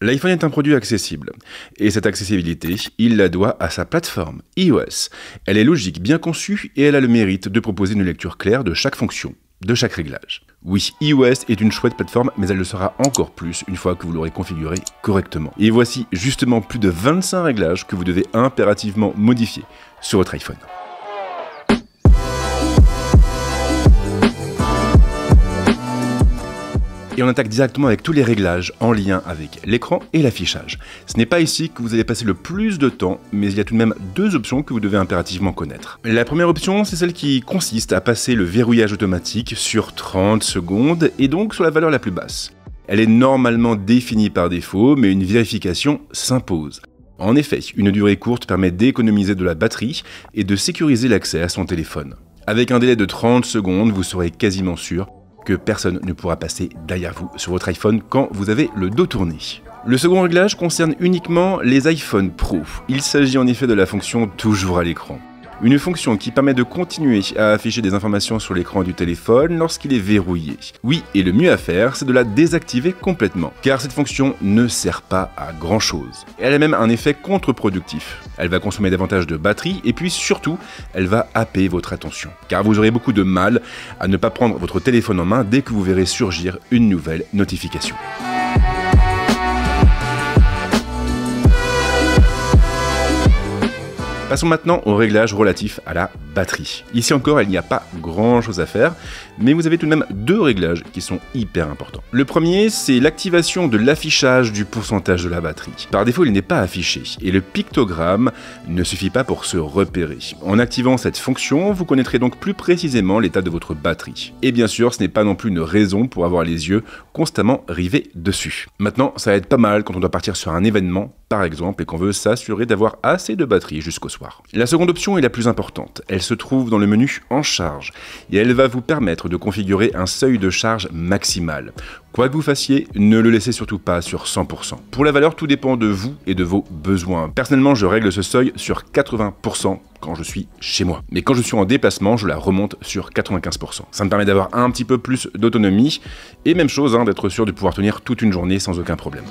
L'iPhone est un produit accessible, et cette accessibilité, il la doit à sa plateforme, iOS. Elle est logique, bien conçue, et elle a le mérite de proposer une lecture claire de chaque fonction, de chaque réglage. Oui, iOS est une chouette plateforme, mais elle le sera encore plus une fois que vous l'aurez configuré correctement. Et voici justement plus de 25 réglages que vous devez impérativement modifier sur votre iPhone. Et on attaque directement avec tous les réglages en lien avec l'écran et l'affichage. Ce n'est pas ici que vous allez passer le plus de temps, mais il y a tout de même deux options que vous devez impérativement connaître. La première option, c'est celle qui consiste à passer le verrouillage automatique sur 30 secondes et donc sur la valeur la plus basse. Elle est normalement définie par défaut, mais une vérification s'impose. En effet, une durée courte permet d'économiser de la batterie et de sécuriser l'accès à son téléphone. Avec un délai de 30 secondes, vous serez quasiment sûr que personne ne pourra passer derrière vous sur votre iPhone quand vous avez le dos tourné. Le second réglage concerne uniquement les iPhone Pro. Il s'agit en effet de la fonction « Toujours à l'écran ». Une fonction qui permet de continuer à afficher des informations sur l'écran du téléphone lorsqu'il est verrouillé. Oui, et le mieux à faire, c'est de la désactiver complètement, car cette fonction ne sert pas à grand chose. Elle a même un effet contre-productif. Elle va consommer davantage de batterie, et puis surtout, elle va happer votre attention, car vous aurez beaucoup de mal à ne pas prendre votre téléphone en main dès que vous verrez surgir une nouvelle notification. Passons maintenant au réglage relatif à la batterie. Ici encore, il n'y a pas grand chose à faire, mais vous avez tout de même deux réglages qui sont hyper importants. Le premier, c'est l'activation de l'affichage du pourcentage de la batterie. Par défaut, il n'est pas affiché, et le pictogramme ne suffit pas pour se repérer. En activant cette fonction, vous connaîtrez donc plus précisément l'état de votre batterie. Et bien sûr, ce n'est pas non plus une raison pour avoir les yeux constamment rivés dessus. Maintenant, ça aide pas mal quand on doit partir sur un événement, par exemple, et qu'on veut s'assurer d'avoir assez de batterie jusqu'au soir. La seconde option est la plus importante. Elle se trouve dans le menu En charge et elle va vous permettre de configurer un seuil de charge maximal. Quoi que vous fassiez, ne le laissez surtout pas sur 100%. Pour la valeur, tout dépend de vous et de vos besoins. Personnellement, je règle ce seuil sur 80% quand je suis chez moi. Mais quand je suis en déplacement, je la remonte sur 95%. Ça me permet d'avoir un petit peu plus d'autonomie et même chose, d'être sûr de pouvoir tenir toute une journée sans aucun problème.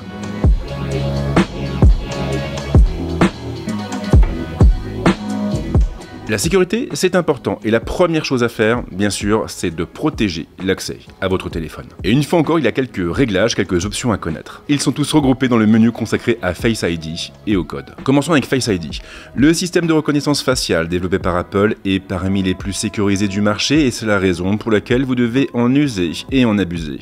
La sécurité, c'est important, et la première chose à faire, bien sûr, c'est de protéger l'accès à votre téléphone. Et une fois encore, il y a quelques réglages, quelques options à connaître. Ils sont tous regroupés dans le menu consacré à Face ID et au code. Commençons avec Face ID. Le système de reconnaissance faciale développé par Apple est parmi les plus sécurisés du marché, et c'est la raison pour laquelle vous devez en user et en abuser.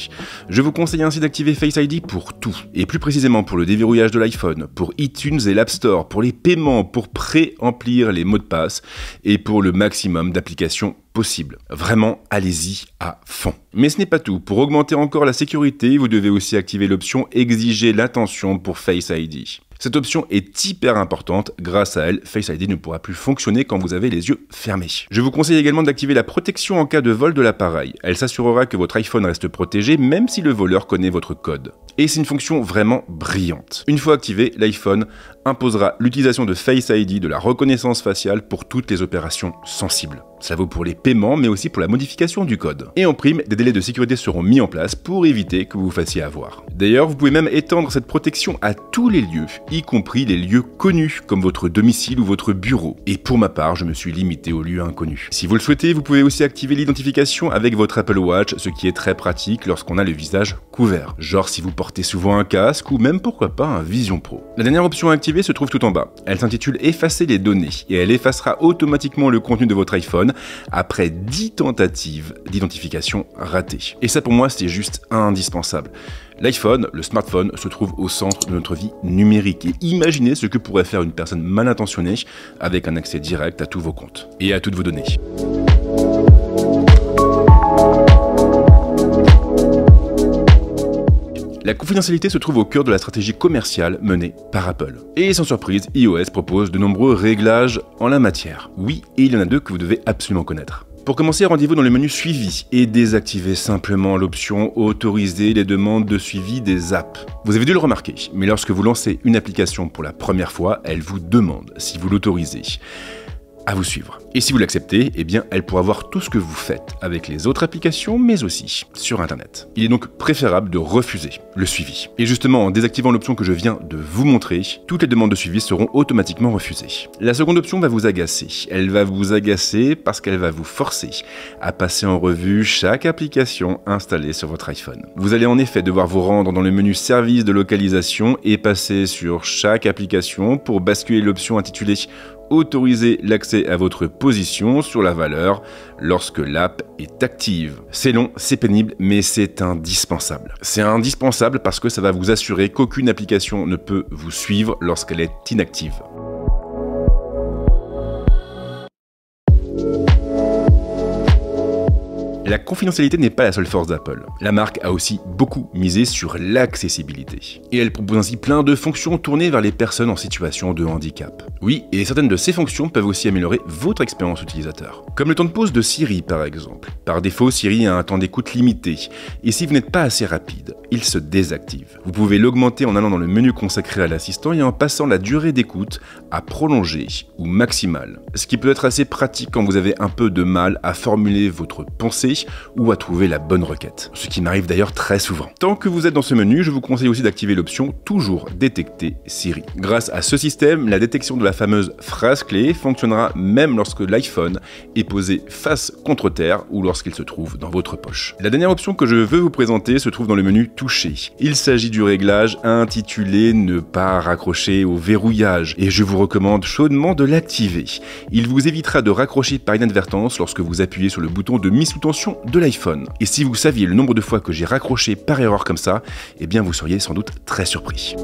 Je vous conseille ainsi d'activer Face ID pour tout, et plus précisément pour le déverrouillage de l'iPhone, pour iTunes et l'App Store, pour les paiements, pour pré-remplir les mots de passe, et pour le maximum d'applications possibles. Vraiment, allez-y à fond. Mais ce n'est pas tout. Pour augmenter encore la sécurité, vous devez aussi activer l'option « Exiger l'attention » pour Face ID. Cette option est hyper importante, grâce à elle, Face ID ne pourra plus fonctionner quand vous avez les yeux fermés. Je vous conseille également d'activer la protection en cas de vol de l'appareil. Elle s'assurera que votre iPhone reste protégé même si le voleur connaît votre code. Et c'est une fonction vraiment brillante. Une fois activée, l'iPhone imposera l'utilisation de Face ID, de la reconnaissance faciale pour toutes les opérations sensibles. Ça vaut pour les paiements, mais aussi pour la modification du code. Et en prime, des délais de sécurité seront mis en place pour éviter que vous vous fassiez avoir. D'ailleurs, vous pouvez même étendre cette protection à tous les lieux, y compris les lieux connus, comme votre domicile ou votre bureau. Et pour ma part, je me suis limité aux lieux inconnus. Si vous le souhaitez, vous pouvez aussi activer l'identification avec votre Apple Watch, ce qui est très pratique lorsqu'on a le visage couvert. Genre si vous portez souvent un casque, ou même pourquoi pas un Vision Pro. La dernière option à activer se trouve tout en bas. Elle s'intitule « Effacer les données » et elle effacera automatiquement le contenu de votre iPhone après 10 tentatives d'identification ratées. Et ça pour moi c'est juste indispensable. L'iPhone, le smartphone, se trouve au centre de notre vie numérique et imaginez ce que pourrait faire une personne mal intentionnée avec un accès direct à tous vos comptes et à toutes vos données. La confidentialité se trouve au cœur de la stratégie commerciale menée par Apple. Et sans surprise, iOS propose de nombreux réglages en la matière. Oui, et il y en a deux que vous devez absolument connaître. Pour commencer, rendez-vous dans le menu Suivi et désactivez simplement l'option Autoriser les demandes de suivi des apps. Vous avez dû le remarquer, mais lorsque vous lancez une application pour la première fois, elle vous demande si vous l'autorisez. à vous suivre. Et si vous l'acceptez, eh bien elle pourra voir tout ce que vous faites avec les autres applications, mais aussi sur Internet. Il est donc préférable de refuser le suivi. Et justement, en désactivant l'option que je viens de vous montrer, toutes les demandes de suivi seront automatiquement refusées. La seconde option va vous agacer. Elle va vous agacer parce qu'elle va vous forcer à passer en revue chaque application installée sur votre iPhone. Vous allez en effet devoir vous rendre dans le menu service de localisation et passer sur chaque application pour basculer l'option intitulée autoriser l'accès à votre position sur la valeur lorsque l'app est active. C'est long, c'est pénible, mais c'est indispensable. C'est indispensable parce que ça va vous assurer qu'aucune application ne peut vous suivre lorsqu'elle est inactive. La confidentialité n'est pas la seule force d'Apple. La marque a aussi beaucoup misé sur l'accessibilité. Et elle propose ainsi plein de fonctions tournées vers les personnes en situation de handicap. Oui, et certaines de ces fonctions peuvent aussi améliorer votre expérience utilisateur. Comme le temps de pause de Siri par exemple. Par défaut, Siri a un temps d'écoute limité. Et si vous n'êtes pas assez rapide, il se désactive. Vous pouvez l'augmenter en allant dans le menu consacré à l'assistant et en passant la durée d'écoute à prolongée ou maximale. Ce qui peut être assez pratique quand vous avez un peu de mal à formuler votre pensée ou à trouver la bonne requête, ce qui m'arrive d'ailleurs très souvent. Tant que vous êtes dans ce menu, je vous conseille aussi d'activer l'option « Toujours détecter Siri ». Grâce à ce système, la détection de la fameuse phrase clé fonctionnera même lorsque l'iPhone est posé face contre terre ou lorsqu'il se trouve dans votre poche. La dernière option que je veux vous présenter se trouve dans le menu « Toucher ». Il s'agit du réglage intitulé « Ne pas raccrocher au verrouillage » et je vous recommande chaudement de l'activer. Il vous évitera de raccrocher par inadvertance lorsque vous appuyez sur le bouton de mise sous tension de l'iPhone. Et si vous saviez le nombre de fois que j'ai raccroché par erreur comme ça, eh bien vous seriez sans doute très surpris.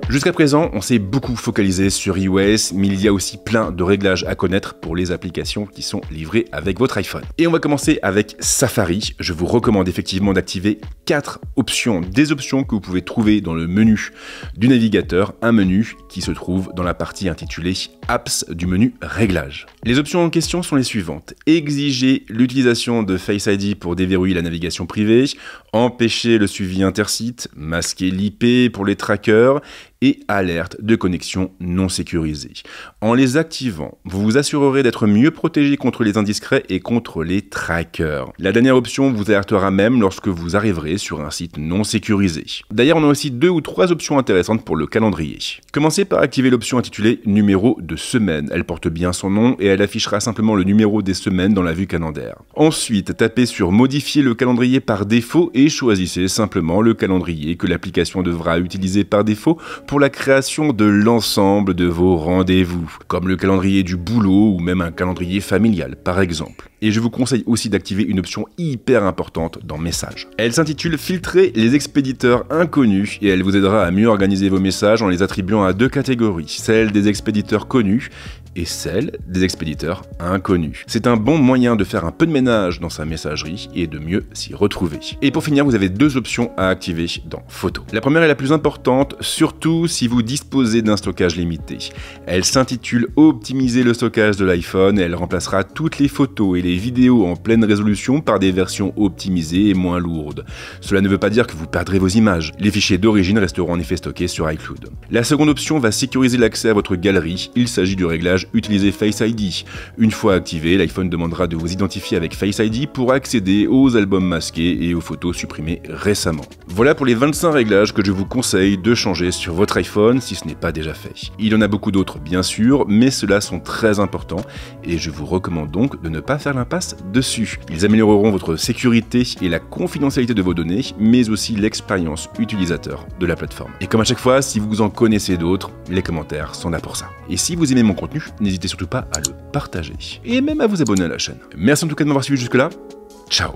Jusqu'à présent, on s'est beaucoup focalisé sur iOS, mais il y a aussi plein de réglages à connaître pour les applications qui sont livrées avec votre iPhone. Et on va commencer avec Safari. Je vous recommande effectivement d'activer 4 options, des options que vous pouvez trouver dans le menu du navigateur, un menu qui se trouve dans la partie intitulée Apps du menu Réglages. Les options en question sont les suivantes. Exiger l'utilisation de Face ID pour déverrouiller la navigation privée, empêcher le suivi intersite, masquer l'IP pour les trackers, et alerte de connexion non sécurisée. En les activant, vous vous assurerez d'être mieux protégé contre les indiscrets et contre les trackers. La dernière option vous alertera même lorsque vous arriverez sur un site non sécurisé. D'ailleurs, on a aussi 2 ou 3 options intéressantes pour le calendrier. Commencez par activer l'option intitulée numéro de semaine. Elle porte bien son nom et elle affichera simplement le numéro des semaines dans la vue calendaire. Ensuite, tapez sur modifier le calendrier par défaut et choisissez simplement le calendrier que l'application devra utiliser par défaut pour la création de l'ensemble de vos rendez-vous, comme le calendrier du boulot ou même un calendrier familial par exemple. Et je vous conseille aussi d'activer une option hyper importante dans Messages. Elle s'intitule Filtrer les expéditeurs inconnus et elle vous aidera à mieux organiser vos messages en les attribuant à 2 catégories, celle des expéditeurs connus et celle des expéditeurs inconnus. C'est un bon moyen de faire un peu de ménage dans sa messagerie et de mieux s'y retrouver. Et pour finir, vous avez 2 options à activer dans Photos. La première est la plus importante, surtout si vous disposez d'un stockage limité. Elle s'intitule Optimiser le stockage de l'iPhone et elle remplacera toutes les photos et les vidéos en pleine résolution par des versions optimisées et moins lourdes. Cela ne veut pas dire que vous perdrez vos images. Les fichiers d'origine resteront en effet stockés sur iCloud. La seconde option va sécuriser l'accès à votre galerie. Il s'agit du réglage Utiliser Face ID. Une fois activé, l'iPhone demandera de vous identifier avec Face ID pour accéder aux albums masqués et aux photos supprimées récemment. Voilà pour les 25 réglages que je vous conseille de changer sur votre iPhone si ce n'est pas déjà fait. Il y en a beaucoup d'autres bien sûr, mais ceux-là sont très importants et je vous recommande donc de ne pas faire l'impasse dessus. Ils amélioreront votre sécurité et la confidentialité de vos données, mais aussi l'expérience utilisateur de la plateforme. Et comme à chaque fois, si vous en connaissez d'autres, les commentaires sont là pour ça. Et si vous aimez mon contenu, n'hésitez surtout pas à le partager et même à vous abonner à la chaîne. Merci en tout cas de m'avoir suivi jusque-là. Ciao!